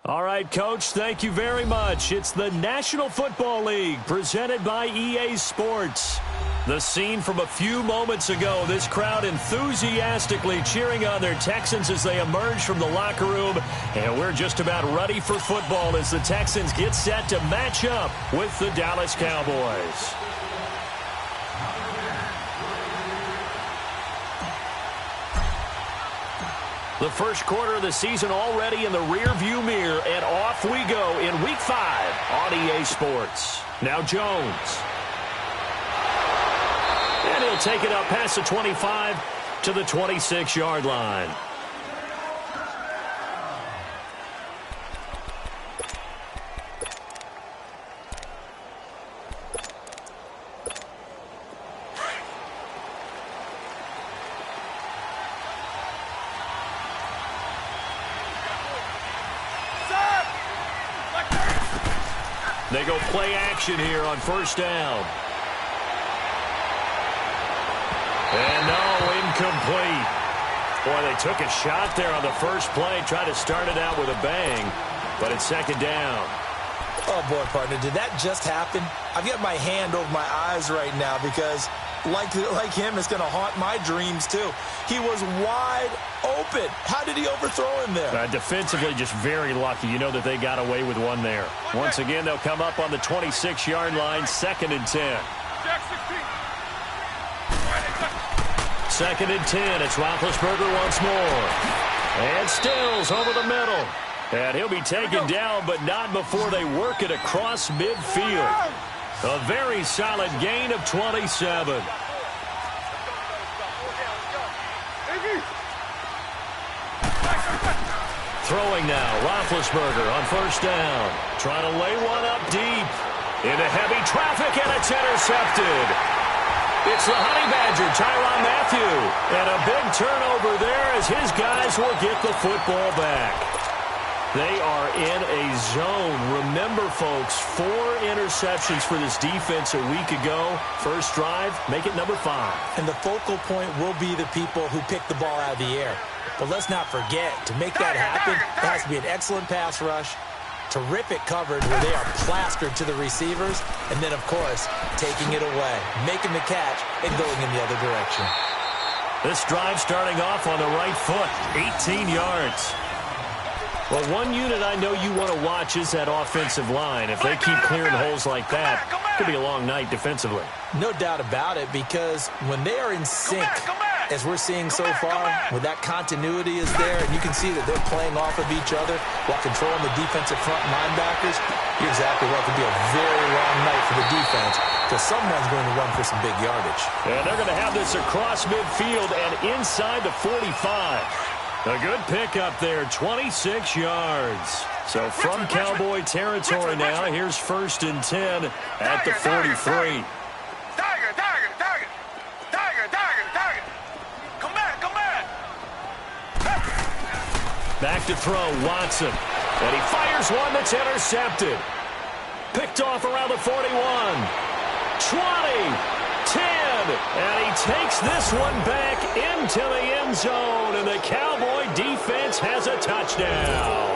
All right, Coach, thank you very much. It's the National Football League presented by EA Sports. The scene from a few moments ago, this crowd enthusiastically cheering on their Texans as they emerge from the locker room. And we're just about ready for football as the Texans get set to match up with the Dallas Cowboys. The first quarter of the season already in the rearview mirror, and off we go in Week 5 on EA Sports. Now Jones. And he'll take it up past the 25 to the 26-yard line. They go play action here on first down. And no, incomplete. Boy, they took a shot there on the first play, tried to start it out with a bang, but it's second down. Oh, boy, partner, did that just happen? I've got my hand over my eyes right now because, like him, it's going to haunt my dreams, too. He was wide open. How did he overthrow him there? Defensively, just very lucky. You know that they got away with one there. Once again, they'll come up on the 26-yard line, 2nd and 10. Second and 10. It's Roethlisberger once more. And Stills over the middle. And he'll be taken down, but not before they work it across midfield. A very solid gain of 27. Throwing now, Roethlisberger on first down. Trying to lay one up deep. Into heavy traffic, and it's intercepted. It's the Honey Badger, Tyrann Mathieu. And a big turnover there as his guys will get the football back. They are in a zone. Remember, folks, 4 interceptions for this defense a week ago. First drive, make it number 5. And the focal point will be the people who pick the ball out of the air. But let's not forget, to make that happen, it has to be an excellent pass rush, terrific coverage where they are plastered to the receivers, and then, of course, taking it away, making the catch, and going in the other direction. This drive starting off on the right foot, 18 yards. Well, one unit I know you want to watch is that offensive line. If they keep clearing holes like that, it could be a long night defensively. No doubt about it, because when they are in sync, as we're seeing so far, when that continuity is there, and you can see that they're playing off of each other while controlling the defensive front linebackers, you're exactly right. It could be a very long night for the defense because someone's going to run for some big yardage. And they're going to have this across midfield and inside the 45. A good pickup there, 26 yards. So from Cowboy territory now, here's 1st and 10 at the 43. Back to throw, Watson. And he fires one that's intercepted. Picked off around the 41. 20. 10. And he takes this one back into the end zone. And the Cowboy defense has a touchdown.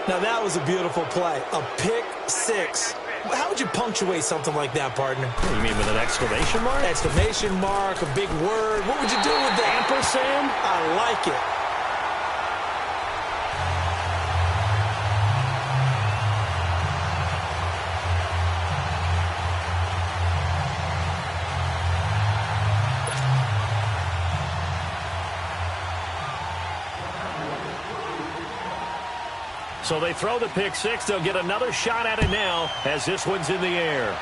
Now that was a beautiful play. A pick 6. How would you punctuate something like that, partner? You mean with an exclamation mark? Exclamation mark, a big word. What would you do with that? Ampersand? I like it. So they throw the pick 6. They'll get another shot at it now as this one's in the air.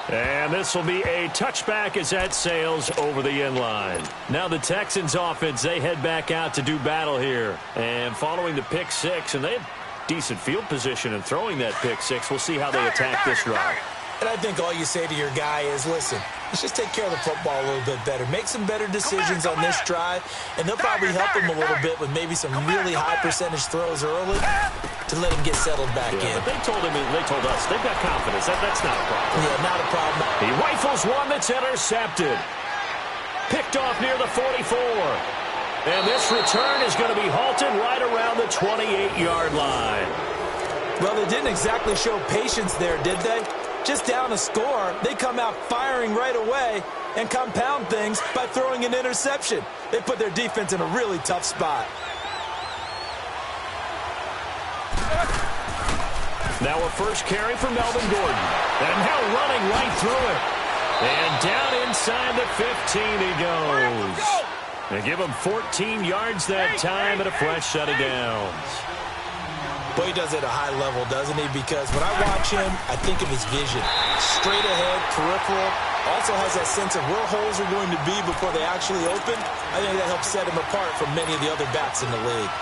And this will be a touchback as that sails over the end line. Now the Texans offense, they head back out to do battle here. And following the pick 6, and they have decent field position in throwing that pick 6. We'll see how they attack this drive. And I think all you say to your guy is, listen, let's just take care of the football a little bit better. Make some better decisions on this drive, and they'll probably help him a little bit with maybe some really high percentage throws early to let him get settled back in. But they told us, they've got confidence. That's not a problem. Yeah, not a problem. He rifles one that's intercepted. Picked off near the 44. And this return is going to be halted right around the 28-yard line. Well, they didn't exactly show patience there, did they? Just down a score, they come out firing right away and compound things by throwing an interception. They put their defense in a really tough spot. Now a first carry for Melvin Gordon. And now running right through it. And down inside the 15 he goes. They give him 14 yards that time and a fresh set of downs. Boy, he does it at a high level, doesn't he? Because when I watch him, I think of his vision. Straight ahead, peripheral. Also has that sense of where holes are going to be before they actually open. I think that helps set him apart from many of the other backs in the league.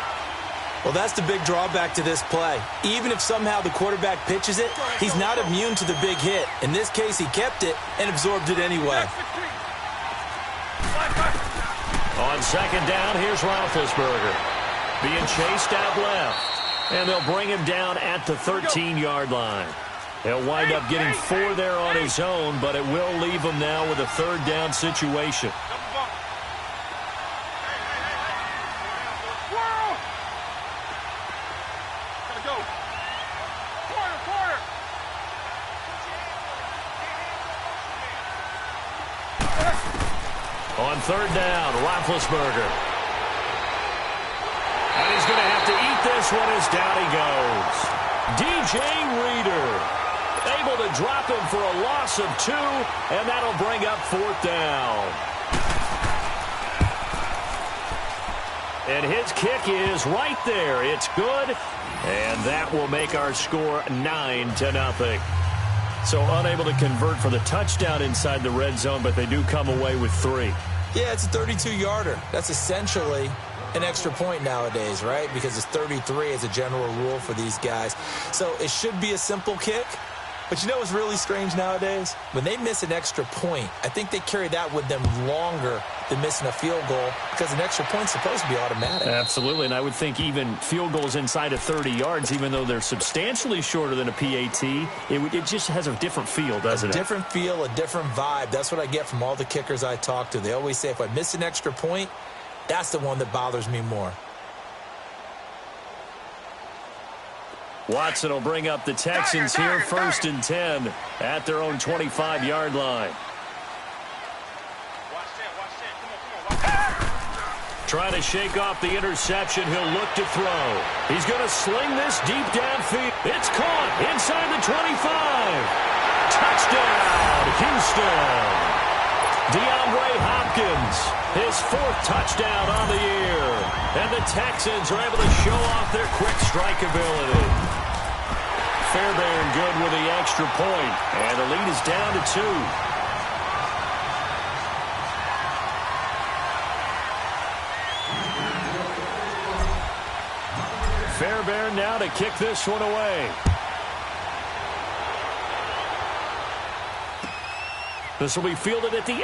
Well, that's the big drawback to this play. Even if somehow the quarterback pitches it, he's not immune to the big hit. In this case, he kept it and absorbed it anyway. On second down, here's Roethlisberger. Being chased out left. And they'll bring him down at the 13-yard line. He'll wind up getting 4 there on his own, but it will leave him now with a third down situation. On third down, Roethlisberger. And he's going to have to eat this one as down he goes. DJ Reader able to drop him for a loss of 2, and that'll bring up fourth down. And his kick is right there. It's good, and that will make our score 9-0. So unable to convert for the touchdown inside the red zone, but they do come away with 3. Yeah, it's a 32-yarder. That's essentially an extra point nowadays, right? Because it's 33 as a general rule for these guys. So it should be a simple kick. But you know what's really strange nowadays? When they miss an extra point, I think they carry that with them longer than missing a field goal because an extra point's supposed to be automatic. Absolutely, and I would think even field goals inside of 30 yards, even though they're substantially shorter than a PAT, it just has a different feel, doesn't it? A different feel, a different vibe. That's what I get from all the kickers I talk to. They always say if I miss an extra point, that's the one that bothers me more. Watson will bring up the Texans here, 1st and 10 at their own 25-yard line. Trying to shake off the interception. He'll look to throw. He's going to sling this deep downfield. It's caught inside the 25. Touchdown, Houston. DeAndre Hopkins, his 4th touchdown on the year. And the Texans are able to show off their quick strike ability. Fairbairn good with the extra point. And the lead is down to 2. Fairbairn now to kick this one away. This will be fielded at the 8.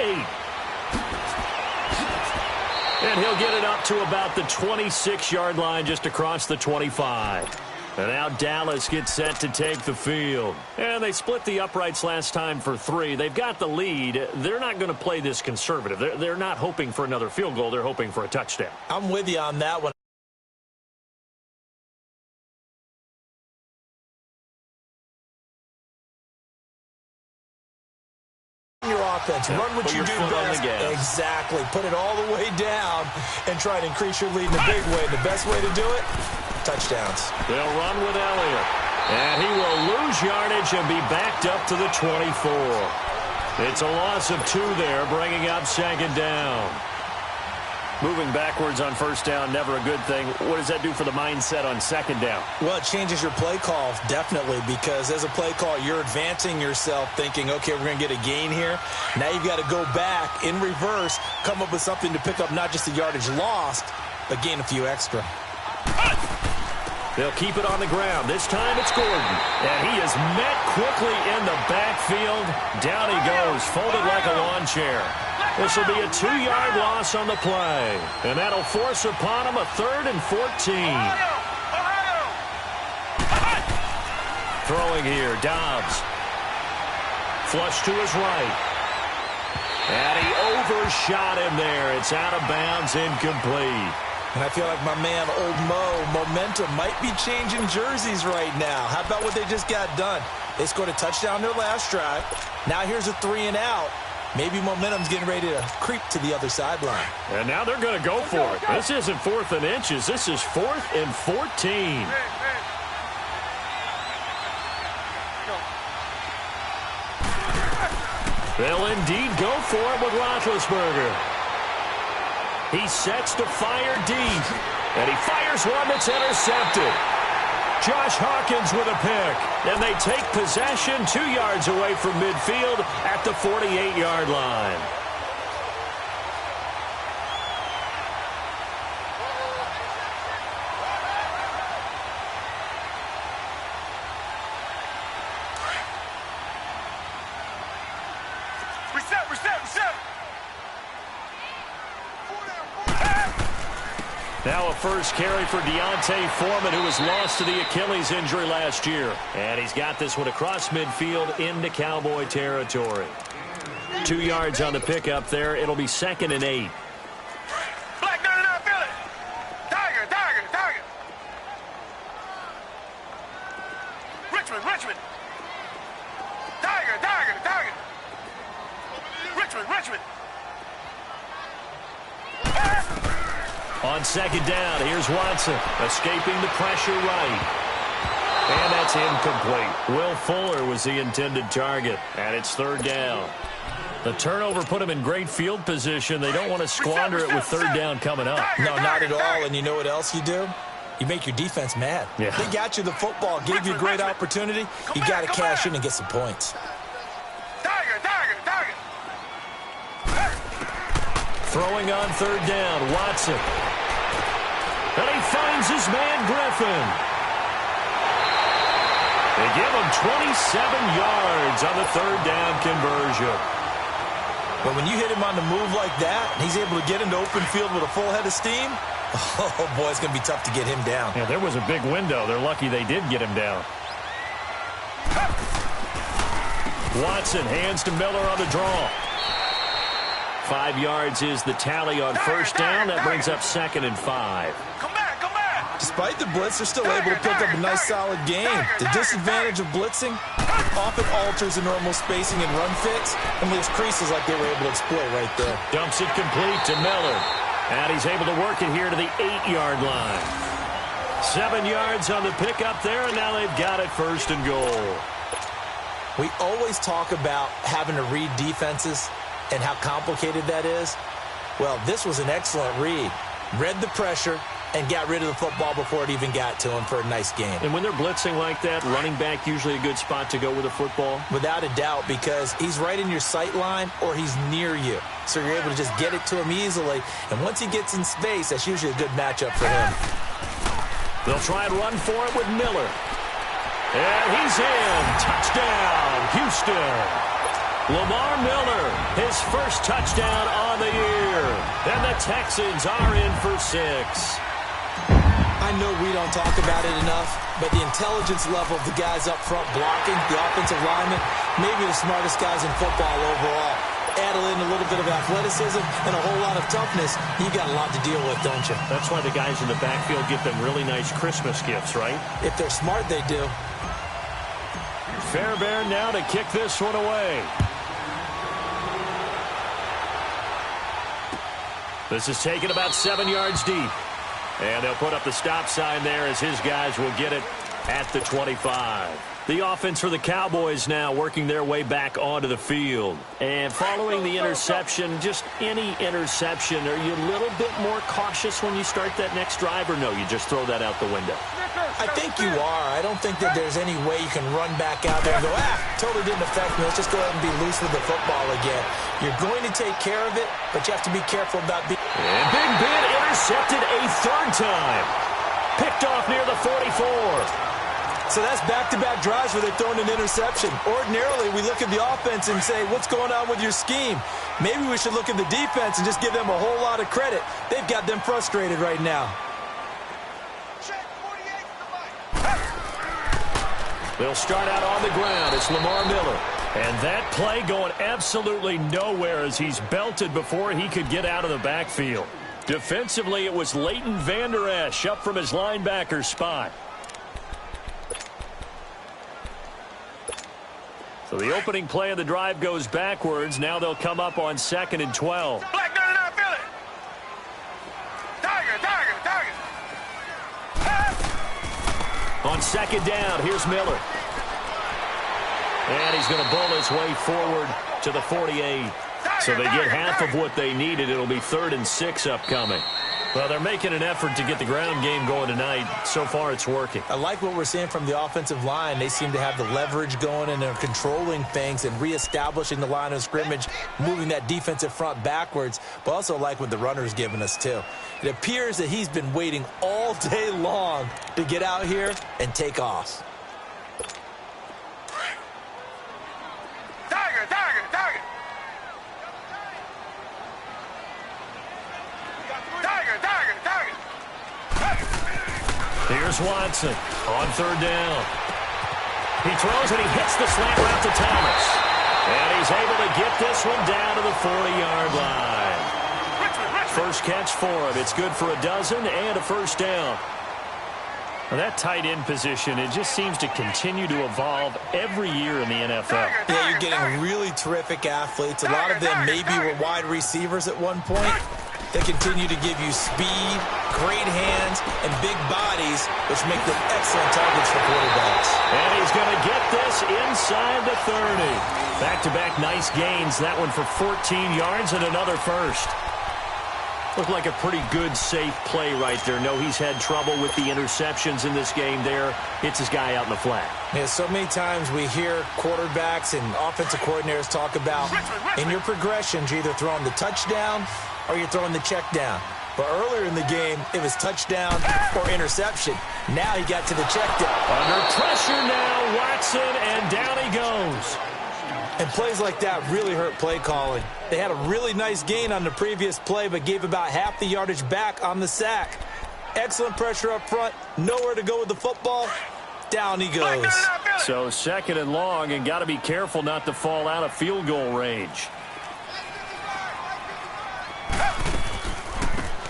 And he'll get it up to about the 26-yard line just across the 25. And now Dallas gets set to take the field. And they split the uprights last time for 3. They've got the lead. They're not going to play this conservative. They're not hoping for another field goal. They're hoping for a touchdown. I'm with you on that one. Offense. Run what you do best. Exactly. Put it all the way down and try to increase your lead in a big way. The best way to do it, touchdowns. They'll run with Elliott. And he will lose yardage and be backed up to the 24. It's a loss of 2 there, bringing up second down. Moving backwards on first down, never a good thing. What does that do for the mindset on second down? Well, it changes your play call, definitely, because as a play call, you're advancing yourself thinking, okay, we're going to get a gain here. Now you've got to go back in reverse, come up with something to pick up not just the yardage lost, but gain a few extra. They'll keep it on the ground. This time it's Gordon. And he is met quickly in the backfield. Down he goes, folded like a lawn chair. This will be a 2-yard loss on the play. And that'll force upon him a 3rd and 14. Throwing here, Dobbs. Flush to his right. And he overshot him there. It's out of bounds, incomplete. And I feel like my man, Old Mo, momentum might be changing jerseys right now. How about what they just got done? They scored a touchdown their last drive. Now here's a 3 and out. Maybe momentum's getting ready to creep to the other sideline. And now they're going to go for it. This isn't 4th and inches. This is 4th and 14. They'll indeed go for it with Roethlisberger. He sets to fire deep. And he fires one that's intercepted. Josh Hawkins with a pick. And they take possession 2 yards away from midfield at the 48-yard line. Reset. Now a first carry for Deontay Foreman, who was lost to the Achilles injury last year. And he's got this one across midfield into Cowboy territory. 2 yards on the pickup there. It'll be 2nd and 8. Black 99, feel it. Tiger. Richmond. Tiger. Richmond. On 2nd down, here's Watson, escaping the pressure right. And that's incomplete. Will Fuller was the intended target, and it's 3rd down. The turnover put him in great field position. They don't want to squander it with 3rd down coming up. No, not at all. And you know what else you do? You make your defense mad. Yeah. They got you the football, gave you a great opportunity. You got to cash in and get some points. Tiger. Throwing on 3rd down, Watson. And he finds his man, Griffin. They give him 27 yards on the 3rd down conversion. But when you hit him on the move like that, and he's able to get into open field with a full head of steam, oh, boy, it's going to be tough to get him down. Yeah, there was a big window. They're lucky they did get him down. Watson hands to Miller on the draw. 5 yards is the tally on 1st down. That brings up 2nd and 5. Come back. Despite the blitz, they're still able to pick up a nice, solid game. The disadvantage of blitzing often alters the normal spacing and run fits and leaves creases like they were able to exploit right there. Dumps it complete to Miller. And he's able to work it here to the 8-yard line. 7 yards on the pickup there, and now they've got it 1st and goal. We always talk about having to read defenses and how complicated that is. Well, this was an excellent read. Read the pressure and got rid of the football before it even got to him for a nice game. And when they're blitzing like that, running back usually a good spot to go with a football? Without a doubt, because he's right in your sight line or he's near you. So you're able to just get it to him easily. And once he gets in space, that's usually a good matchup for him. They'll try and run for it with Miller. And he's in. Touchdown, Houston. Lamar Miller, his first touchdown on the year. And the Texans are in for 6. I know we don't talk about it enough, but the intelligence level of the guys up front blocking, the offensive linemen, maybe the smartest guys in football overall. Add in a little bit of athleticism and a whole lot of toughness, you got a lot to deal with, don't you? That's why the guys in the backfield get them really nice Christmas gifts, right? If they're smart, they do. Fairbairn now to kick this one away. This is taken about 7 yards deep. And they'll put up the stop sign there as his guys will get it at the 25. The offense for the Cowboys now working their way back onto the field. And following the interception, just any interception, are you a little bit more cautious when you start that next drive, or no, you just throw that out the window? I think you are. I don't think that there's any way you can run back out there and go, totally didn't affect me. Let's just go ahead and be loose with the football again. You're going to take care of it, but you have to be careful about being... And Big Ben intercepted a 3rd time. Picked off near the 44. So that's back-to-back drives where they're throwing an interception. Ordinarily, we look at the offense and say, what's going on with your scheme? Maybe we should look at the defense and just give them a whole lot of credit. They've got them frustrated right now. They'll start out on the ground. It's Lamar Miller. And that play going absolutely nowhere as he's belted before he could get out of the backfield. Defensively, it was Leighton Vander Esch up from his linebacker spot. So the opening play of the drive goes backwards. Now they'll come up on 2nd and 12. Black 99, feel it. Tiger. On 2nd down, here's Miller. And he's going to bull his way forward to the 48. So they get half of what they needed. It'll be 3rd and 6 upcoming. Well, they're making an effort to get the ground game going tonight. So far, it's working. I like what we're seeing from the offensive line. They seem to have the leverage going, and they're controlling things and reestablishing the line of scrimmage, moving that defensive front backwards, but also like what the runner's giving us, too. It appears that he's been waiting all day long to get out here and take off. Tiger. Here's Watson on 3rd down. He throws and he hits the slant route to Thomas. And he's able to get this one down to the 40-yard line. First catch for him. It's good for a dozen and a first down. Well, that tight end position, it just seems to continue to evolve every year in the NFL. Yeah, you're getting really terrific athletes. A lot of them maybe were wide receivers at one point. They continue to give you speed, great hands, and big bodies, which make them excellent targets for quarterbacks. And he's going to get this inside the 30. Back-to-back nice gains. That one for 14 yards and another first. Looked like a pretty good, safe play right there. No, he's had trouble with the interceptions in this game there. Hits his guy out in the flat. Yeah, so many times we hear quarterbacks and offensive coordinators talk about in your progressions, you're either throwing the touchdown or you're throwing the check down. But earlier in the game, it was touchdown or interception. Now he got to the check down. Under pressure now, Watson, and down he goes. And plays like that really hurt play calling. They had a really nice gain on the previous play, but gave about half the yardage back on the sack. Excellent pressure up front. Nowhere to go with the football. Down he goes. So 2nd and long, and got to be careful not to fall out of field goal range.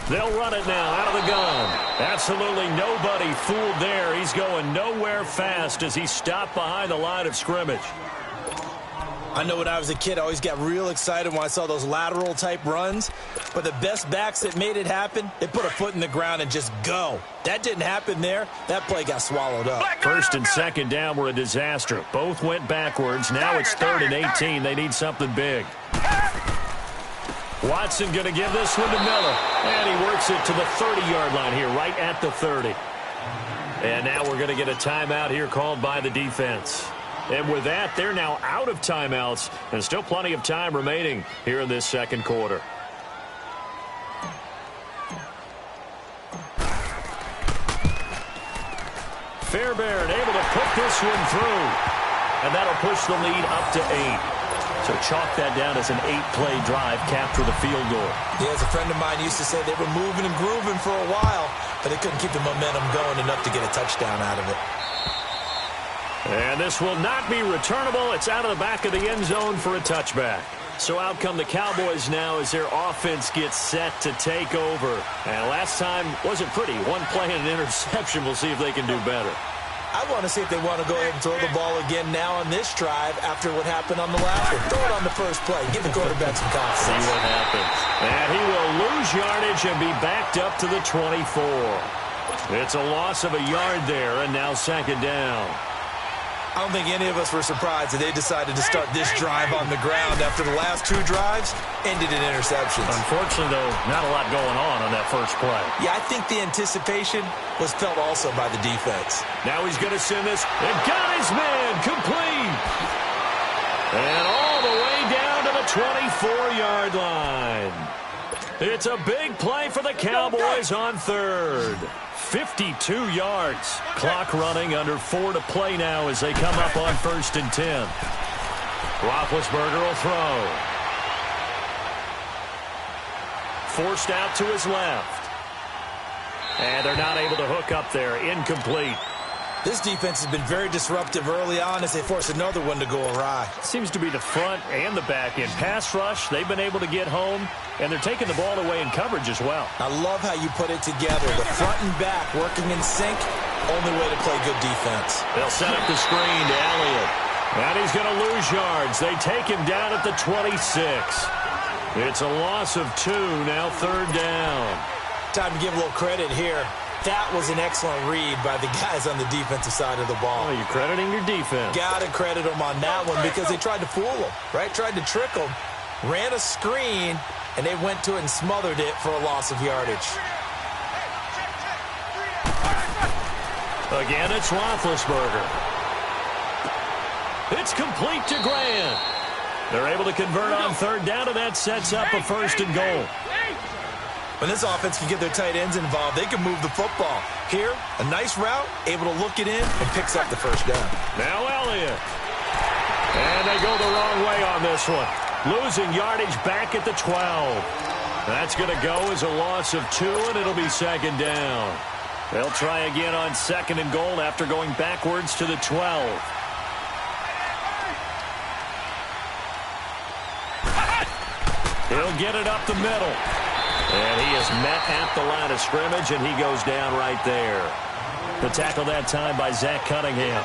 They'll run it now out of the gun. Absolutely nobody fooled there. He's going nowhere fast as he stopped behind the line of scrimmage. I know when I was a kid, I always got real excited when I saw those lateral-type runs. But the best backs that made it happen, they put a foot in the ground and just go. That didn't happen there. That play got swallowed up. 1st and 2nd down were a disaster. Both went backwards. Now it's 3rd and 18. They need something big. Watson going to give this one to Miller. And he works it to the 30-yard line here, right at the 30. And now we're going to get a timeout here called by the defense. And with that, they're now out of timeouts, and still plenty of time remaining here in this 2nd quarter. Fairbairn able to put this one through, and that'll push the lead up to 8. So chalk that down as an 8-play drive, capture the field goal. Yeah, as a friend of mine used to say, they were moving and grooving for a while, but they couldn't keep the momentum going enough to get a touchdown out of it. And this will not be returnable. It's out of the back of the end zone for a touchback. So out come the Cowboys now as their offense gets set to take over. And last time wasn't pretty. One play and an interception. We'll see if they can do better. I want to see if they want to go ahead and throw the ball again now on this drive after what happened on the last one. Throw it on the first play. Give the quarterback some confidence. See what happens. And he will lose yardage and be backed up to the 24. It's a loss of a yard there, and now 2nd down. I don't think any of us were surprised that they decided to start this drive on the ground after the last 2 drives ended in interceptions. Unfortunately, though, not a lot going on that first play. Yeah, I think the anticipation was felt also by the defense. Now he's going to send this, and got his man complete. And all the way down to the 24-yard line. It's a big play for the Cowboys on 3rd. 52 yards. Clock running, under 4 to play now as they come up on 1st and 10. Roethlisberger will throw. Forced out to his left. And they're not able to hook up there. Incomplete. This defense has been very disruptive early on as they force another one to go awry. Seems to be the front and the back end. Pass rush, they've been able to get home, and they're taking the ball away in coverage as well. I love how you put it together. The front and back working in sync, only way to play good defense. They'll set up the screen to Elliott. And he's going to lose yards. They take him down at the 26. It's a loss of 2, now 3rd down. Time to give a little credit here. That was an excellent read by the guys on the defensive side of the ball. Oh, you're crediting your defense. Got to credit them on that one because they tried to fool them, right? Tried to trick them, ran a screen, and they went to it and smothered it for a loss of yardage. Again, it's Roethlisberger. It's complete to Grant. They're able to convert on 3rd down, and that sets up a 1st and goal. When this offense can get their tight ends involved, they can move the football. Here, a nice route, able to look it in, and picks up the 1st down. Now Elliott. And they go the wrong way on this one. Losing yardage back at the 12. That's going to go as a loss of 2, and it'll be 2nd down. They'll try again on 2nd and goal after going backwards to the 12. He'll get it up the middle. And he is met at the line of scrimmage, and he goes down right there. The tackle that time by Zach Cunningham.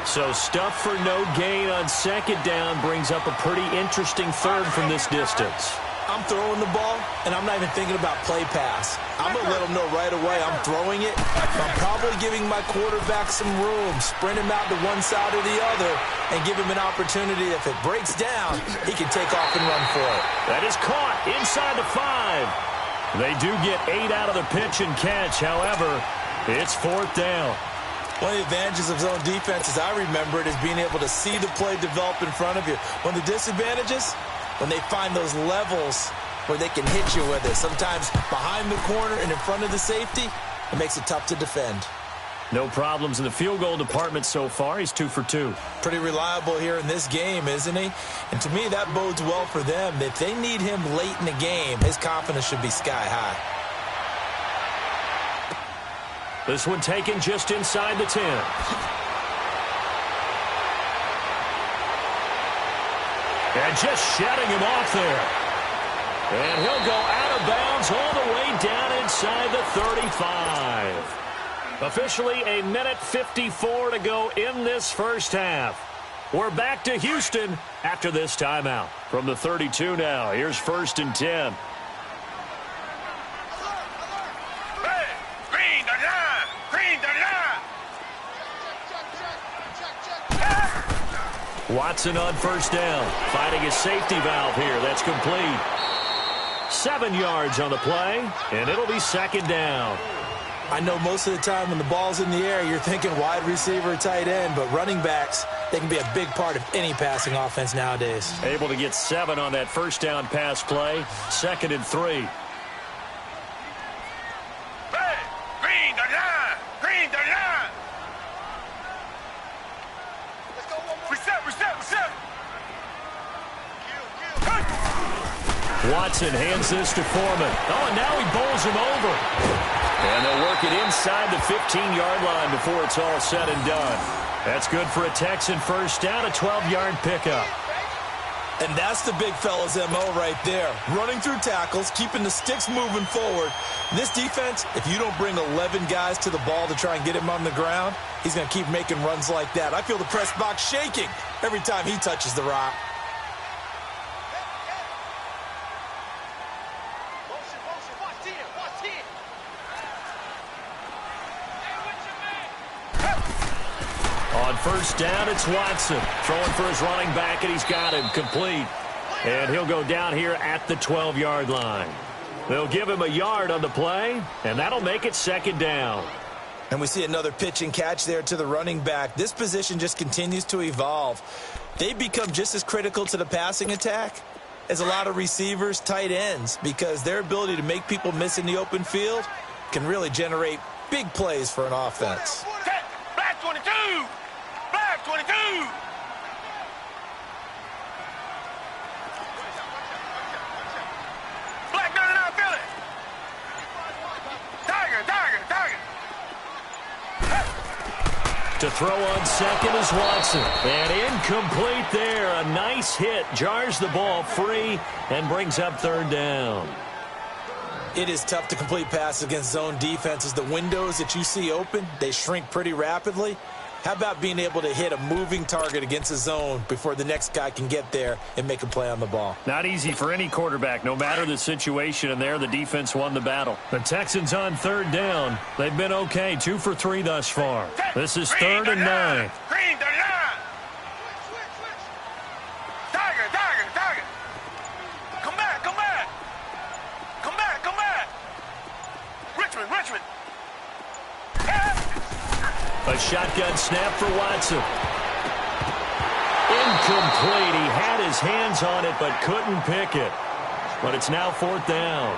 So stuff for no gain on 2nd down brings up a pretty interesting 3rd from this distance. I'm throwing the ball, and I'm not even thinking about play pass. I'm going to let them know right away I'm throwing it. I'm probably giving my quarterback some room, sprint him out to one side or the other, and give him an opportunity. If it breaks down, he can take off and run for it. That is caught inside the 5. They do get 8 out of the pitch and catch. However, it's 4th down. One of the advantages of zone defense, as I remember it, is being able to see the play develop in front of you. One of the disadvantages, when they find those levels where they can hit you with it. Sometimes behind the corner and in front of the safety, it makes it tough to defend. No problems in the field goal department so far. He's 2 for 2. Pretty reliable here in this game, isn't he? And to me, that bodes well for them. If they need him late in the game, his confidence should be sky high. This one taken just inside the 10. And just shedding him off there. And he'll go out of bounds all the way down inside the 35. Officially a minute 54 to go in this 1st half. We're back to Houston after this timeout. From the 32 now, here's 1st and 10. Watson on 1st down, finding his safety valve here. That's complete. 7 yards on the play, and it'll be 2nd down. I know most of the time when the ball's in the air, you're thinking wide receiver, tight end, but running backs, they can be a big part of any passing offense nowadays. Able to get 7 on that 1st down pass play, 2nd and 3. Watson hands this to Foreman. Oh, and now he bowls him over. And they'll work it inside the 15-yard line before it's all said and done. That's good for a Texan 1st down, a 12-yard pickup. And that's the big fella's MO right there. Running through tackles, keeping the sticks moving forward. This defense, if you don't bring 11 guys to the ball to try and get him on the ground, he's going to keep making runs like that. I feel the press box shaking every time he touches the rock. On 1st down, it's Watson. Throwing for his running back, and he's got him complete. And he'll go down here at the 12-yard line. They'll give him a yard on the play, and that'll make it 2nd down. And we see another pitch and catch there to the running back. This position just continues to evolve. They've become just as critical to the passing attack as a lot of receivers, tight ends, because their ability to make people miss in the open field can really generate big plays for an offense. Black 22! Black 22! Black 99 Philly! Tiger, Tiger, Tiger! To throw on second is Watson. And incomplete there. A nice hit. Jars the ball free and brings up third down. It is tough to complete passes against zone defenses. The windows that you see open, they shrink pretty rapidly. How about being able to hit a moving target against a zone before the next guy can get there and make a play on the ball? Not easy for any quarterback, no matter the situation, and there the defense won the battle. The Texans on third down. They've been okay, 2 for 3 thus far. This is 3rd and 9. Green 39. Tiger. Come back. Richmond. A shotgun snap for Watson. Incomplete. He had his hands on it but couldn't pick it. But it's now 4th down.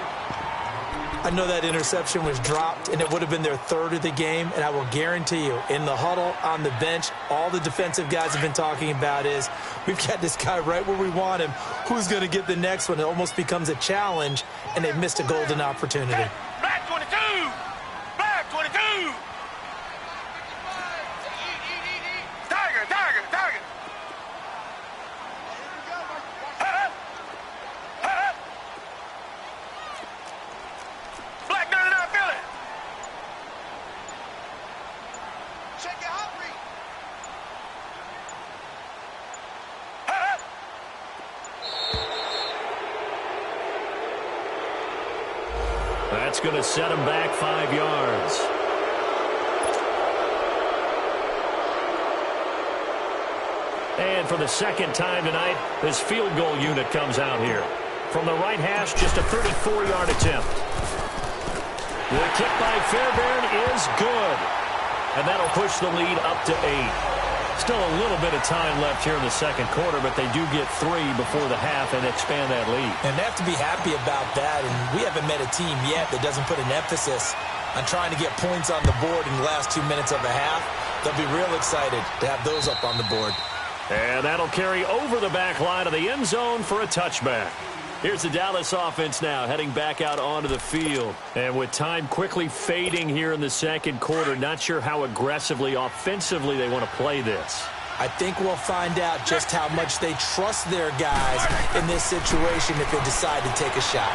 I know that interception was dropped, and it would have been their 3rd of the game, and I will guarantee you, in the huddle, on the bench, all the defensive guys have been talking about is, we've got this guy right where we want him. Who's going to get the next one? It almost becomes a challenge, and they've missed a golden opportunity. Black 22. Tiger. Black 99, feel it. Check your hot read. That's going to set him back 5 yards. And for the second time tonight, this field goal unit comes out here. From the right hash, just a 34-yard attempt. The kick by Fairbairn is good. And that'll push the lead up to 8. Still a little bit of time left here in the second quarter, but they do get 3 before the half and expand that lead. And they have to be happy about that, and we haven't met a team yet that doesn't put an emphasis on trying to get points on the board in the last 2 minutes of the half. They'll be real excited to have those up on the board. And that'll carry over the back line of the end zone for a touchback. Here's the Dallas offense now heading back out onto the field. And with time quickly fading here in the second quarter, not sure how aggressively, offensively they want to play this. I think we'll find out just how much they trust their guys in this situation if they decide to take a shot.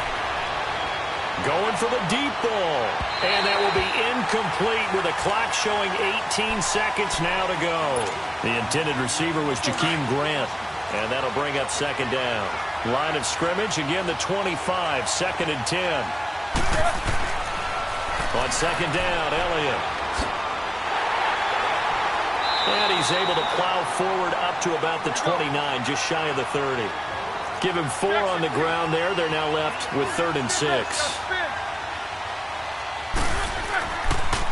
Going for the deep ball. And that will be incomplete with a clock showing 18 seconds now to go. The intended receiver was Jakeem Grant. And that'll bring up second down. Line of scrimmage, again the 25, 2nd and 10. On second down, Elliott. And he's able to plow forward up to about the 29, just shy of the 30. Give him 4 on the ground there. They're now left with 3rd and 6.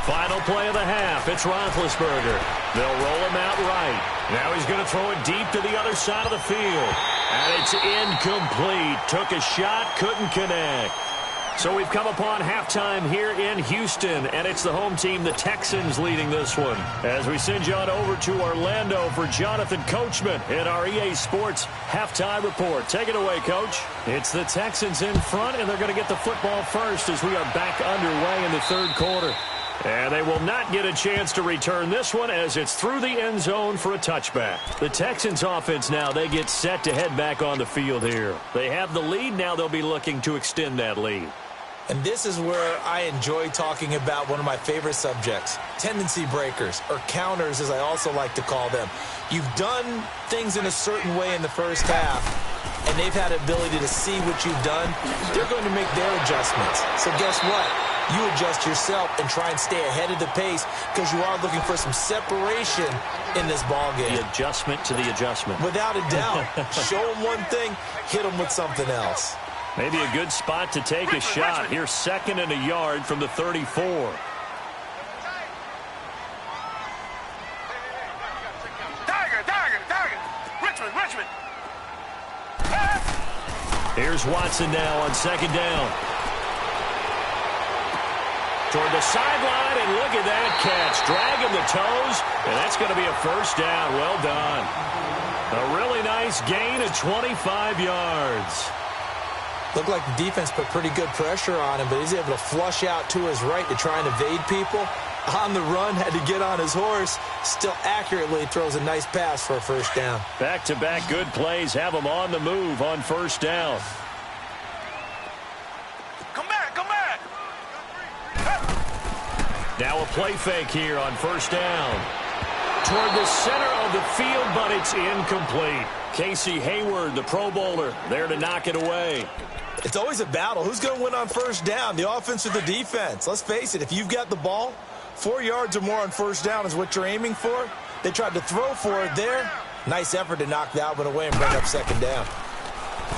Final play of the half. It's Roethlisberger. They'll roll him out right. Now he's going to throw it deep to the other side of the field. And it's incomplete. Took a shot, couldn't connect. So we've come upon halftime here in Houston, and it's the home team, the Texans, leading this one. As we send you on over to Orlando for Jonathan Coachman in our EA Sports halftime report. Take it away, Coach. It's the Texans in front, and they're going to get the football first as we are back underway in the third quarter. And they will not get a chance to return this one as it's through the end zone for a touchback. The Texans offense now, they get set to head back on the field here. They have the lead. Now they'll be looking to extend that lead. And this is where I enjoy talking about one of my favorite subjects, tendency breakers, or counters as I also like to call them. You've done things in a certain way in the first half, and they've had the ability to see what you've done. They're going to make their adjustments. So guess what? You adjust yourself and try and stay ahead of the pace because you are looking for some separation in this ballgame. The adjustment to the adjustment. Without a doubt. Show them one thing, hit them with something else. Maybe a good spot to take a shot. Here, 2nd and a yard from the 34. Tiger. Richmond. Here's Watson now on 2nd down. Toward the sideline, and look at that catch. Dragging the toes, and that's going to be a first down. Well done. A really nice gain of 25 yards. Looked like the defense put pretty good pressure on him, but he's able to flush out to his right to try and evade people. On the run, had to get on his horse. Still accurately throws a nice pass for a first down. Back-to-back good plays have him on the move on first down. Come back, come back. Now a play fake here on first down. Toward the center of the field, but it's incomplete. Casey Hayward, the Pro Bowler, there to knock it away. It's always a battle. Who's going to win on first down, the offense or the defense? Let's face it, if you've got the ball, 4 yards or more on first down is what you're aiming for. They tried to throw for it there. Nice effort to knock that one away and bring up second down.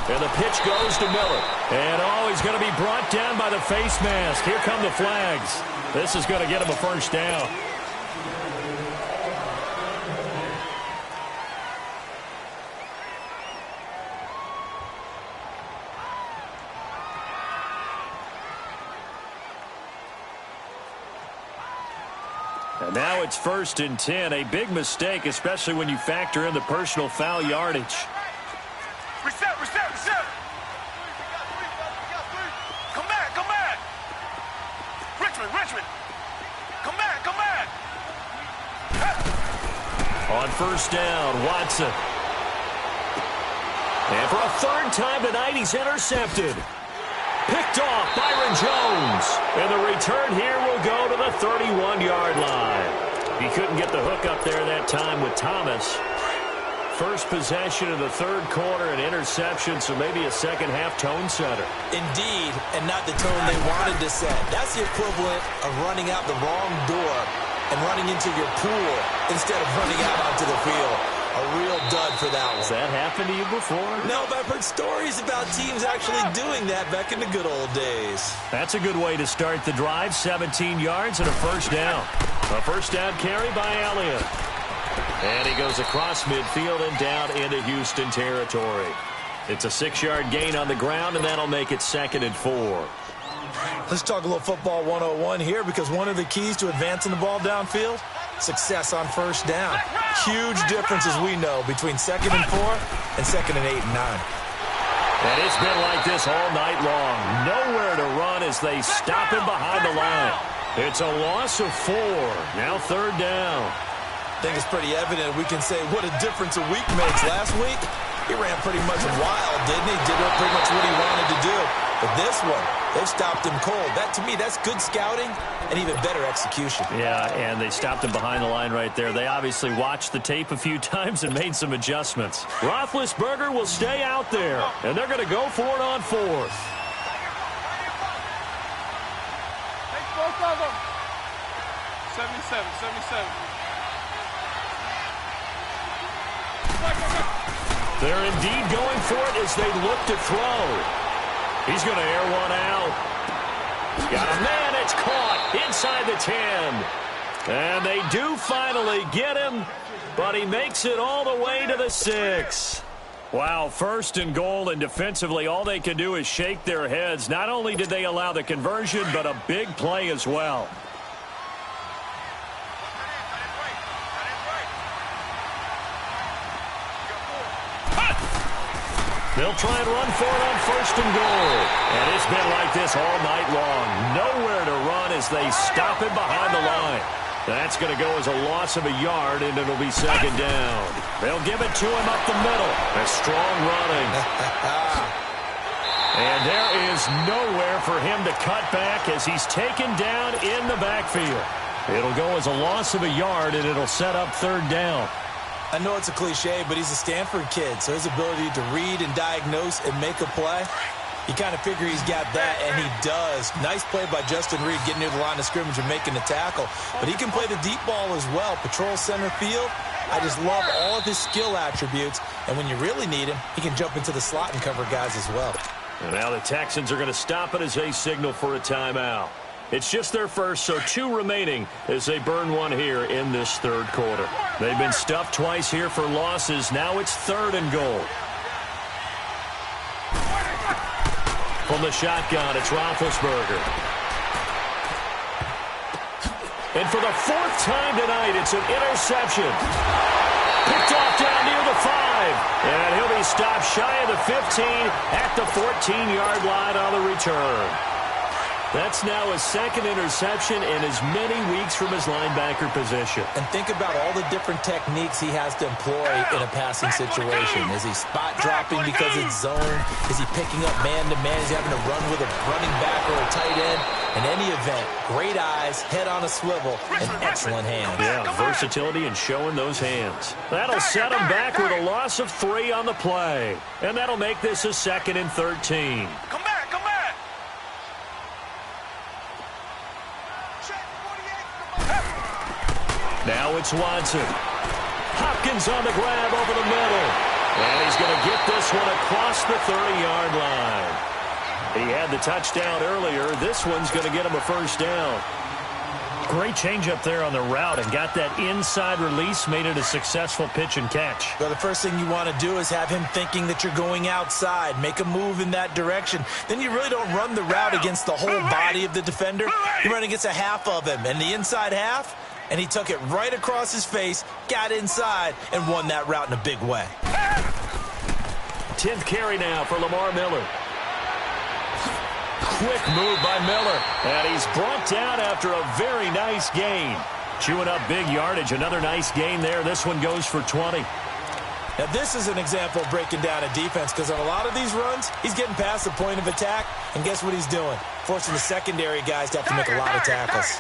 And the pitch goes to Miller. And he's going to be brought down by the face mask. Here come the flags. This is going to get him a first down. And now it's 1st and 10. A big mistake, especially when you factor in the personal foul yardage. Reset. Come back. Richmond. Come back. On first down, Watson. And for a third time tonight, he's intercepted. Picked off Byron Jones. And the return here will go to the 31-yard line. He couldn't get the hook up there that time with Thomas. First possession of the third quarter, an interception, so maybe a second-half tone setter. Indeed, and not the tone they wanted to set. That's the equivalent of running out the wrong door and running into your pool instead of running out onto the field. A real dud for that one. Has that happened to you before? No, but I've heard stories about teams actually doing that back in the good old days. That's a good way to start the drive. 17 yards and a first down. A first down carry by Elliott. And he goes across midfield and down into Houston territory. It's a 6-yard gain on the ground, and that'll make it 2nd and 4. Let's talk a little football 101 here, because one of the keys to advancing the ball downfield, success on first down. Huge difference, as we know, between 2nd and 4 and 2nd and 8 and 9. And it's been like this all night long. Nowhere to run as they stop him behind the line. It's a loss of 4. Now 3rd down. I think it's pretty evident we can say what a difference a week makes. Last week, he ran pretty much wild, didn't he? Did pretty much what he wanted to do. But this one, they stopped him cold. That, to me, that's good scouting and even better execution. Yeah, and they stopped him behind the line right there. They obviously watched the tape a few times and made some adjustments. Roethlisberger will stay out there, and they're going to go for it on 4th. Take both of them. 77. They're indeed going for it as they look to throw. He's going to air one out. Got a man, it's caught inside the 10. And they do finally get him, but he makes it all the way to the 6. Wow, 1st and goal, and defensively all they can do is shake their heads. Not only did they allow the conversion, but a big play as well. They'll try and run for it on 1st and goal. And it's been like this all night long. Nowhere to run as they stop him behind the line. That's going to go as a loss of a yard, and it'll be 2nd down. They'll give it to him up the middle. A strong running. And there is nowhere for him to cut back as he's taken down in the backfield. It'll go as a loss of a yard, and it'll set up 3rd down. I know it's a cliche, but he's a Stanford kid, so his ability to read and diagnose and make a play, you kind of figure he's got that, and he does. Nice play by Justin Reed getting near the line of scrimmage and making the tackle. But he can play the deep ball as well. Patrol center field. I just love all of his skill attributes. And when you really need him, he can jump into the slot and cover guys as well. And now the Texans are going to stop it as they signal for a timeout. It's just their first, so 2 remaining as they burn one here in this 3rd quarter. They've been stuffed twice here for losses. Now it's 3rd and goal. From the shotgun, it's Roethlisberger. And for the 4th time tonight, it's an interception. Picked off down near the 5. And he'll be stopped shy of the 15 at the 14-yard line on the return. That's now his second interception in as many weeks from his linebacker position. And think about all the different techniques he has to employ in a passing situation. Is he spot dropping because it's zone? Is he picking up man-to-man? Is he having to run with a running back or a tight end? In any event, great eyes, head on a swivel, and excellent hands. Yeah, versatility and showing those hands. That'll set him back with a loss of 3 on the play. And that'll make this a 2nd and 13. Come back, come back. Now it's Watson. Hopkins on the grab over the middle. And he's going to get this one across the 30-yard line. He had the touchdown earlier. This one's going to get him a first down. Great change up there on the route and got that inside release, made it a successful pitch and catch. Well, the first thing you want to do is have him thinking that you're going outside, make a move in that direction. Then you really don't run the route against the whole body of the defender. You run against a half of him, and the inside half, and he took it right across his face, got inside, and won that route in a big way. 10th carry now for Lamar Miller. Quick move by Miller, and he's brought down after a very nice gain. Chewing up big yardage, another nice gain there. This one goes for 20. Now, this is an example of breaking down a defense, because on a lot of these runs, he's getting past the point of attack, and guess what he's doing? Forcing the secondary guys to have to make a lot of tackles.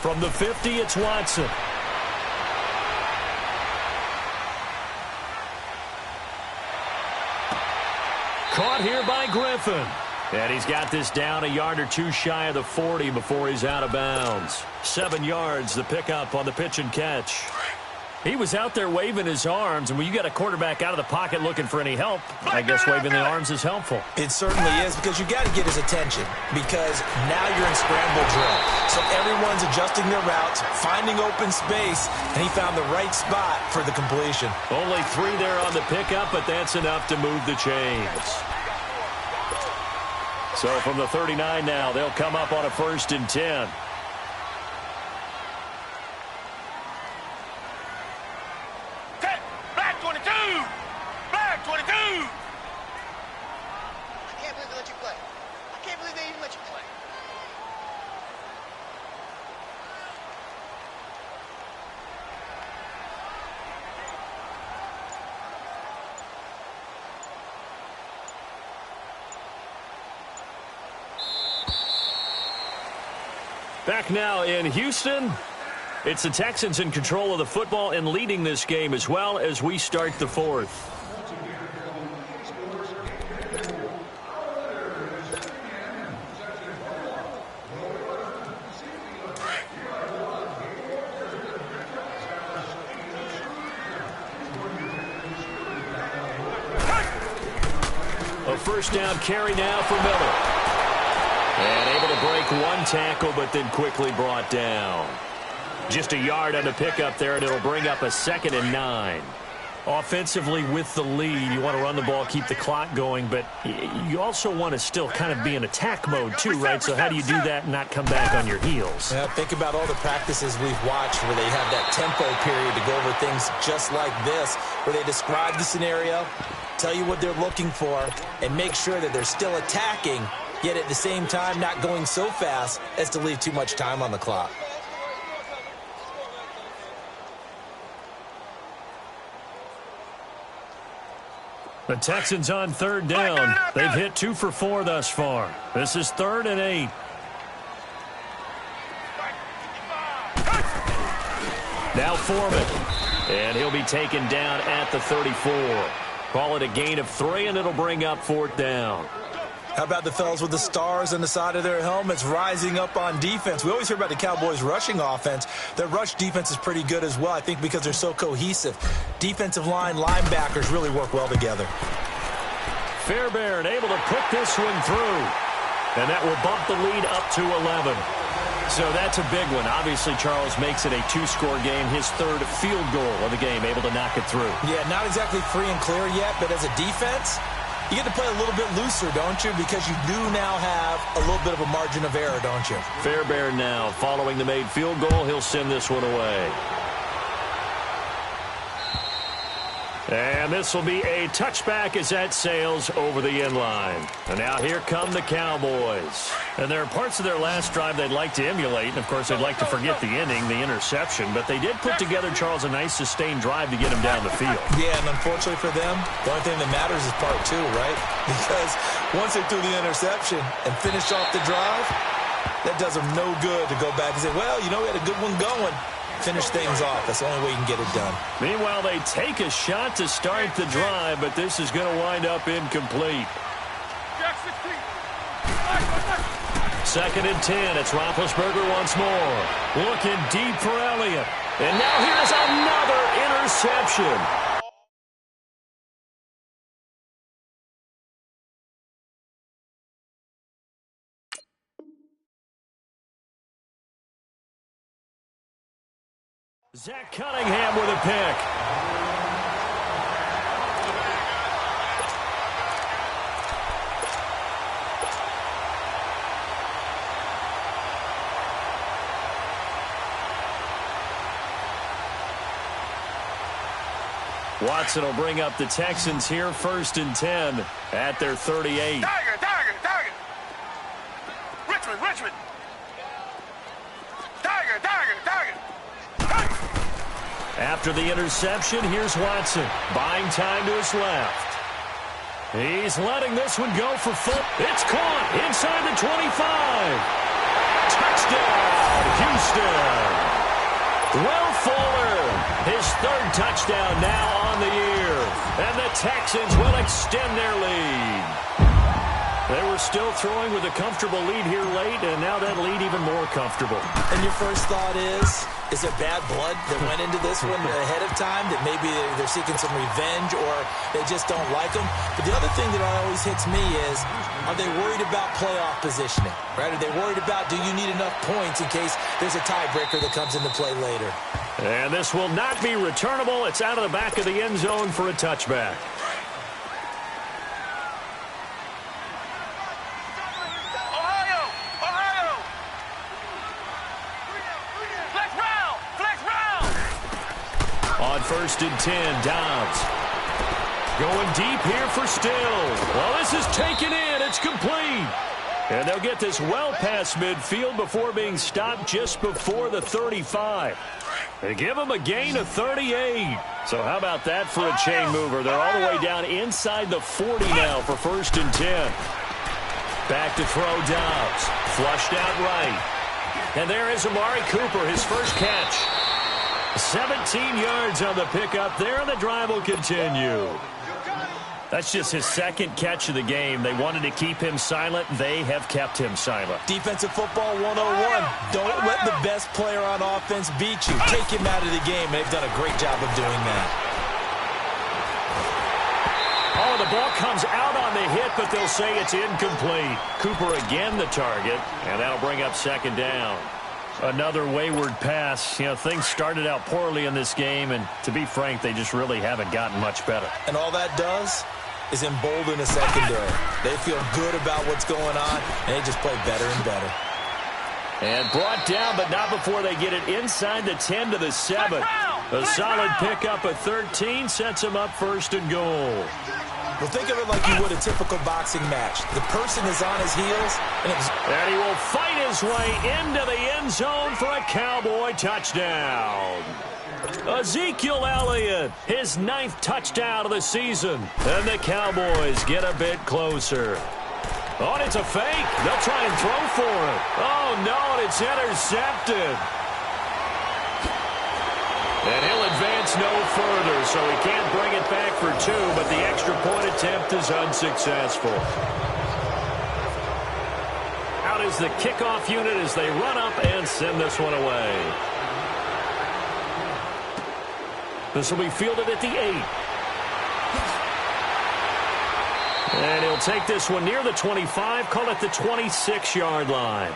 From the 50, it's Watson. Caught here by Griffin. And he's got this down a yard or two shy of the 40 before he's out of bounds. 7 yards, the pickup on the pitch and catch. He was out there waving his arms, and when you got a quarterback out of the pocket looking for any help, I guess waving the arms is helpful. It certainly is, because you got to get his attention, because now you're in scramble drill. So everyone's adjusting their routes, finding open space, and he found the right spot for the completion. Only 3 there on the pickup, but that's enough to move the chains. So from the 39 now, they'll come up on a 1st and 10. Black 22! Black 22! I can't believe they let you play. I can't believe they even let you play. Back now in Houston. It's the Texans in control of the football and leading this game as well as we start the 4th. A first down carry now for Miller. And able to break 1 tackle, but then quickly brought down. Just a yard on the pickup there, and it'll bring up a 2nd and 9. Offensively with the lead, you want to run the ball, keep the clock going, but you also want to still kind of be in attack mode too, right? So how do you do that and not come back on your heels? Yeah, think about all the practices we've watched where they have that tempo period to go over things just like this, where they describe the scenario, tell you what they're looking for, and make sure that they're still attacking, yet at the same time not going so fast as to leave too much time on the clock. The Texans on 3rd down. They've hit 2 for 4 thus far. This is 3rd and 8. Now Foreman. And he'll be taken down at the 34. Call it a gain of 3, and it'll bring up 4th down. How about the fellas with the stars on the side of their helmets rising up on defense? We always hear about the Cowboys' rushing offense. Their rush defense is pretty good as well, I think, because they're so cohesive. Defensive line, linebackers really work well together. Fairbairn able to put this one through. And that will bump the lead up to 11. So that's a big one. Obviously, Charles makes it a 2-score game. His 3rd field goal of the game, able to knock it through. Yeah, not exactly free and clear yet, but as a defense, you get to play a little bit looser, don't you? Because you do now have a little bit of a margin of error, don't you? Fairbairn now, following the made field goal, he'll send this one away. And this will be a touchback as that sails over the end line. And now here come the Cowboys. And there are parts of their last drive they'd like to emulate. And, of course, they'd like to forget the inning, the interception. But they did put together, Charles, a nice sustained drive to get him down the field. Yeah, and unfortunately for them, the only thing that matters is part two, right? Because once they threw the interception and finished off the drive, that does them no good to go back and say, well, you know, we had a good one going. Finish things off. That's the only way you can get it done. Meanwhile, they take a shot to start the drive, but this is going to wind up incomplete. Second and 10. It's Roethlisberger once more. Looking deep for Elliott. And now here's another interception. Zach Cunningham with a pick. Watson will bring up the Texans here, 1st and 10 at their 38. Tiger. Richmond. Tiger. After the interception, here's Watson, buying time to his left. He's letting this one go for full. It's caught inside the 25. Touchdown, Houston. Will Fuller, his 3rd touchdown now on the year. And the Texans will extend their lead. They were still throwing with a comfortable lead here late, and now that lead even more comfortable. And your first thought is there bad blood that went into this one ahead of time, that maybe they're seeking some revenge or they just don't like them? But the other thing that always hits me is, are they worried about playoff positioning? Right? Are they worried about, do you need enough points in case there's a tiebreaker that comes into play later? And this will not be returnable. It's out of the back of the end zone for a touchback. On 1st and 10, Dobbs. Going deep here for Still. Well, this is taken in. It's complete. And they'll get this well past midfield before being stopped just before the 35. They give them a gain of 38. So how about that for a chain mover? They're all the way down inside the 40 now for 1st and 10. Back to throw Dobbs. Flushed out right. And there is Amari Cooper, his first catch. 17 yards on the pickup there, and the drive will continue. That's just his 2nd catch of the game. They wanted to keep him silent. They have kept him silent. Defensive football 101. Don't let the best player on offense beat you. Take him out of the game. They've done a great job of doing that. Oh, the ball comes out on the hit, but they'll say it's incomplete. Cooper again the target, and that'll bring up 2nd down. Another wayward pass. You know, things started out poorly in this game, and to be frank, they just really haven't gotten much better. And all that does is embolden a secondary. They feel good about what's going on, and they just play better and better. And brought down, but not before they get it inside the 10 to the 7. A solid pickup of 13 sets them up 1st and goal. Well, think of it like you would a typical boxing match. The person is on his heels, and he will fight his way into the end zone for a Cowboy touchdown. Ezekiel Elliott, his 9th touchdown of the season. And the Cowboys get a bit closer. Oh, and it's a fake. They'll try and throw for it. Oh, no, and it's intercepted. And he'll advance no further, so he can't bring it back for 2, but the extra point attempt is unsuccessful. Out is the kickoff unit as they run up and send this one away. This will be fielded at the 8. And he'll take this one near the 25, call it the 26-yard line.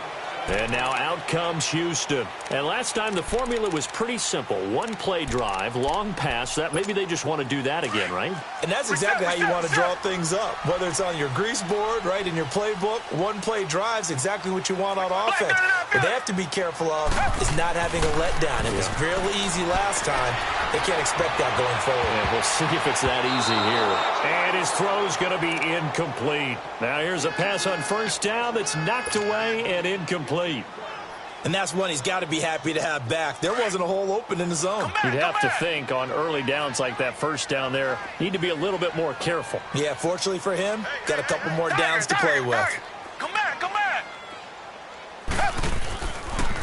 And now out comes Houston. And last time the formula was pretty simple. 1-play drive, long pass. That maybe they just want to do that again, right? And that's exactly how you want to draw things up. Whether it's on your grease board, right, in your playbook, 1-play drive's exactly what you want on offense. What they have to be careful of is not having a letdown. It was real easy last time. They can't expect that going forward. Yeah, we'll see if it's that easy here. And his throw's going to be incomplete. Now here's a pass on first down that's knocked away and incomplete. And that's one he's got to be happy to have back. There wasn't a hole open in the zone. You'd have to think on early downs like that first down there, need to be a little bit more careful. Yeah, fortunately for him, got a couple more downs to play with. Come back, come back.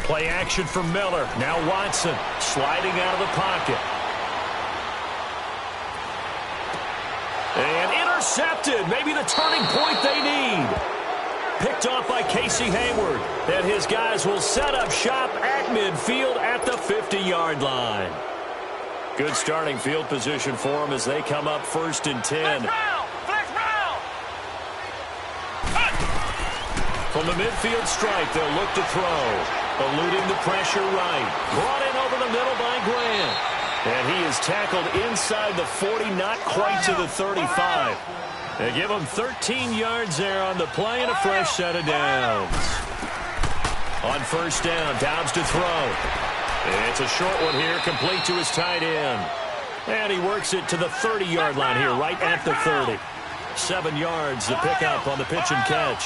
Play action for Miller. Now Watson sliding out of the pocket. And intercepted. Maybe the turning point they need. Picked off by Casey Hayward. And his guys will set up shop at midfield at the 50-yard line. Good starting field position for them as they come up 1st and 10. Flex round. From the midfield strike, they'll look to throw. Eluding the pressure right. Brought in over the middle by Grant. And he is tackled inside the 40, not quite to the 35. They give him 13 yards there on the play and a fresh set of downs. On first down, Dobbs to throw. It's a short one here, complete to his tight end. And he works it to the 30-yard line here, right at the 30. 7 yards, the pickup on the pitch and catch.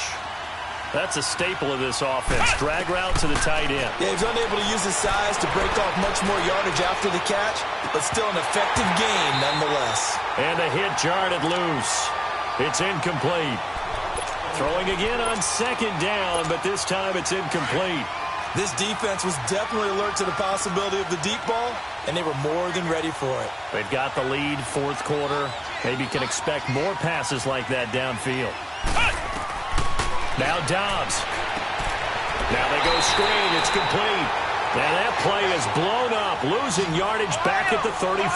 That's a staple of this offense. Drag route to the tight end. Yeah, he's unable to use his size to break off much more yardage after the catch, but still an effective gain nonetheless. And a hit jarred it loose. It's incomplete. Throwing again on 2nd down, but this time it's incomplete. This defense was definitely alert to the possibility of the deep ball, and they were more than ready for it. They've got the lead, 4th quarter. Maybe can expect more passes like that downfield. Now Dobbs. Now they go screen. It's complete. And that play is blown up, losing yardage back at the 35.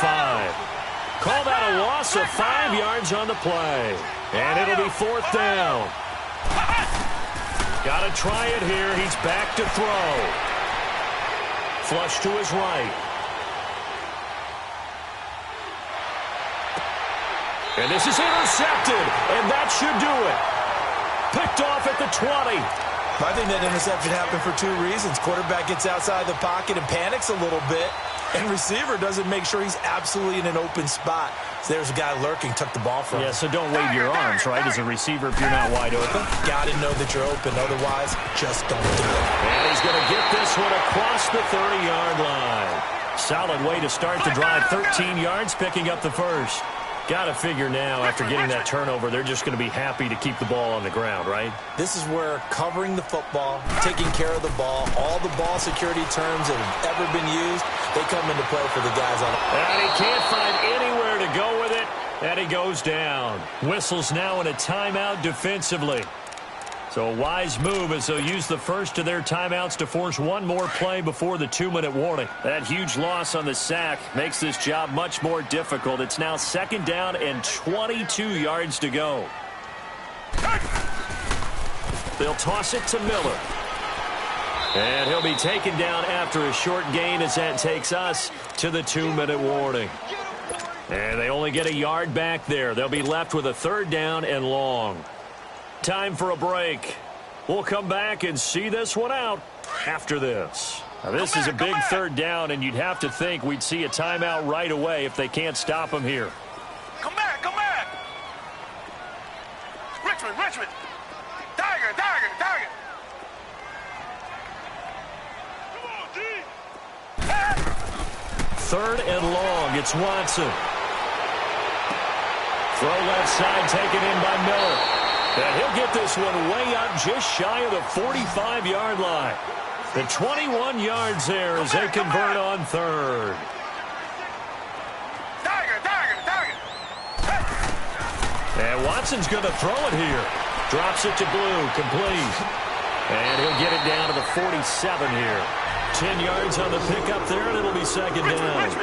Call that a loss of 5 yards on the play. And it'll be 4th down. Got to try it here. He's back to throw. Flush to his right. And this is intercepted. And that should do it. Picked off at the 20. I think that interception happened for 2 reasons. Quarterback gets outside the pocket and panics a little bit, and receiver doesn't make sure he's absolutely in an open spot. So there's a guy lurking, took the ball from him. Yeah, so don't wave your arms, right, as a receiver if you're not wide open. Got to know that you're open. Otherwise, just don't do it. And he's going to get this one across the 30-yard line. Solid way to start the drive. 13 yards, picking up the first. Got to figure now, after getting that turnover, they're just going to be happy to keep the ball on the ground, right? This is where covering the football, taking care of the ball, all the ball security terms that have ever been used, they come into play for the guys on it. And he can't find anywhere to go with it, and he goes down. Whistles now in a timeout defensively. So a wise move as they'll use the first of their timeouts to force one more play before the 2-minute warning. That huge loss on the sack makes this job much more difficult. It's now 2nd down and 22 yards to go. They'll toss it to Miller. And he'll be taken down after a short gain as that takes us to the 2-minute warning. And they only get a yard back there. They'll be left with a 3rd down and long. Time for a break. We'll come back and see this one out after this. Now, this is a big 3rd down, and you'd have to think we'd see a timeout right away if they can't stop him here. Come back, come back. Richmond. Tiger. Come on, G. 3rd and long. It's Watson. Throw left side taken in by Miller. And he'll get this one way up just shy of the 45-yard line. The 21 yards there as they convert on 3rd. Tiger. And Watson's going to throw it here. Drops it to Blue, complete. And he'll get it down to the 47 here. 10 yards on the pickup there, and it'll be 2nd down.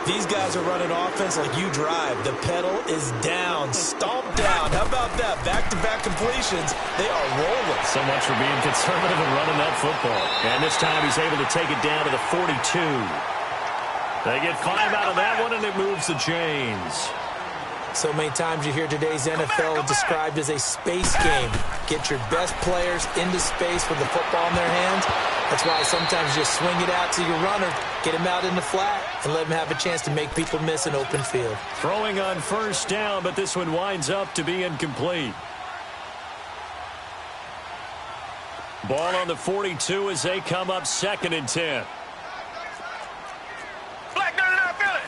These guys are running offense like you drive. The pedal is down, stomped down. How about that? Back-to-back completions. They are rolling. So much for being conservative and running that football. And this time he's able to take it down to the 42. They get 5 out of that one, and it moves the chains. So many times you hear today's NFL described as a space game. Get your best players into space with the football in their hands, That's why sometimes you just swing it out to your runner, get him out in the flat, and let him have a chance to make people miss an open field. Throwing on first down, but this one winds up to be incomplete. Ball on the 42 as they come up 2nd and 10. Black 99 Philly.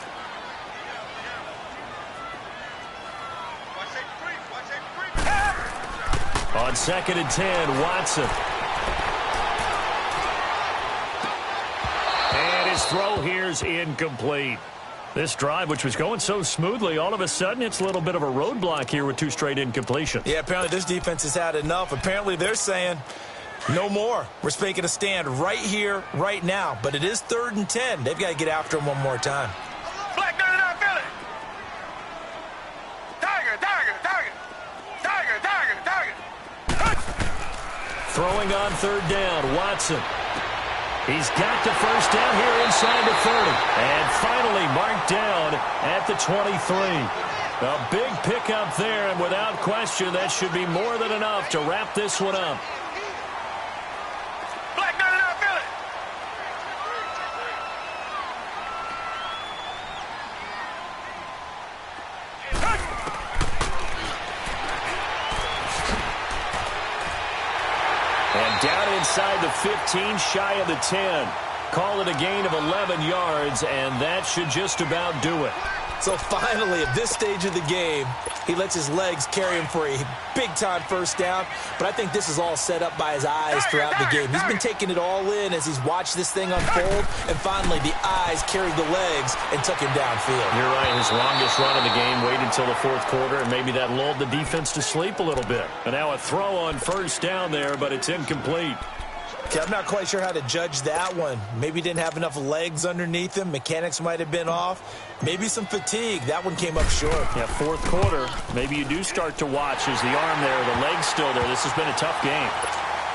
On 2nd and 10, Watson. And his throw here's incomplete. This drive, which was going so smoothly, all of a sudden it's a little bit of a roadblock here with 2 straight incompletions. Yeah, apparently this defense has had enough. Apparently they're saying no more. We're making a stand right here, right now. But it is 3rd and 10. They've got to get after him one more time. Black 99 Philly. Tiger, tiger, tiger. Tiger, tiger, tiger. Throwing on 3rd down, Watson. He's got the first down here inside the 30. And finally marked down at the 23. A big pickup there, and without question, that should be more than enough to wrap this one up. Black 99 Philly. And down inside the 15, shy of the 10. Call it a gain of 11 yards, and that should just about do it. So finally, at this stage of the game, he lets his legs carry him for a big-time first down. But I think this is all set up by his eyes throughout the game. He's been taking it all in as he's watched this thing unfold. And finally, the eyes carried the legs and took him downfield. You're right. His longest run of the game waited until the 4th quarter, and maybe that lulled the defense to sleep a little bit. And now a throw on first down there, but it's incomplete. Okay, I'm not quite sure how to judge that one. Maybe didn't have enough legs underneath him. Mechanics might have been off. Maybe some fatigue. That one came up short. Yeah, 4th quarter. Maybe you do start to watch as the arm there, the leg's still there. This has been a tough game.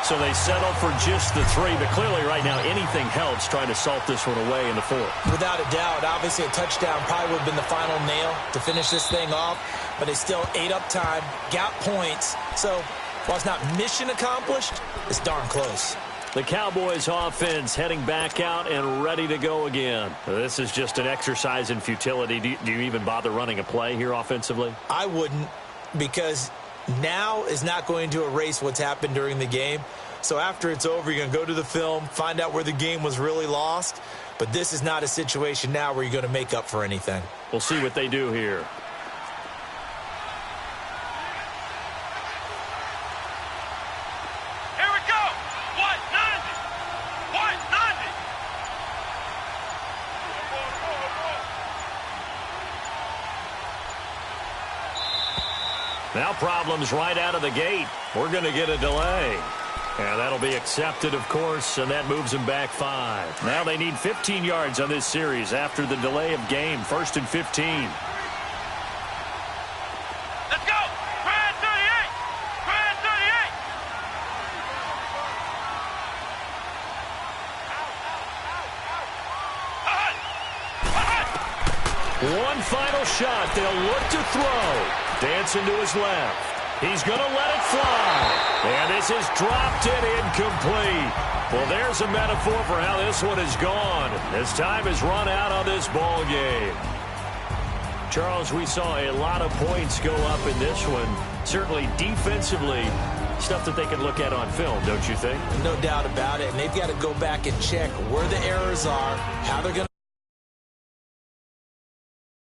So they settle for just the 3, but clearly right now anything helps trying to salt this one away in the 4th. Without a doubt. Obviously a touchdown probably would have been the final nail to finish this thing off, but they still ate up time, got points. So while it's not mission accomplished, it's darn close. The Cowboys offense heading back out and ready to go again. This is just an exercise in futility. Do you even bother running a play here offensively? I wouldn't, because now is not going to erase what's happened during the game. So after it's over, you're going to go to the film, find out where the game was really lost. But this is not a situation now where you're going to make up for anything. We'll see what they do here. Now problems right out of the gate. We're going to get a delay. And that'll be accepted, of course, and that moves them back 5. Now they need 15 yards on this series after the delay of game. 1st and 15. Let's go. Brad 38. Brad 38. One final shot. They'll look to throw. Dancing to his left. He's going to let it fly. And this is dropped and incomplete. Well, there's a metaphor for how this one is gone. As time has run out on this ball game. Charles, we saw a lot of points go up in this one. Certainly defensively, stuff that they can look at on film, don't you think? No doubt about it. And they've got to go back and check where the errors are, how they're going to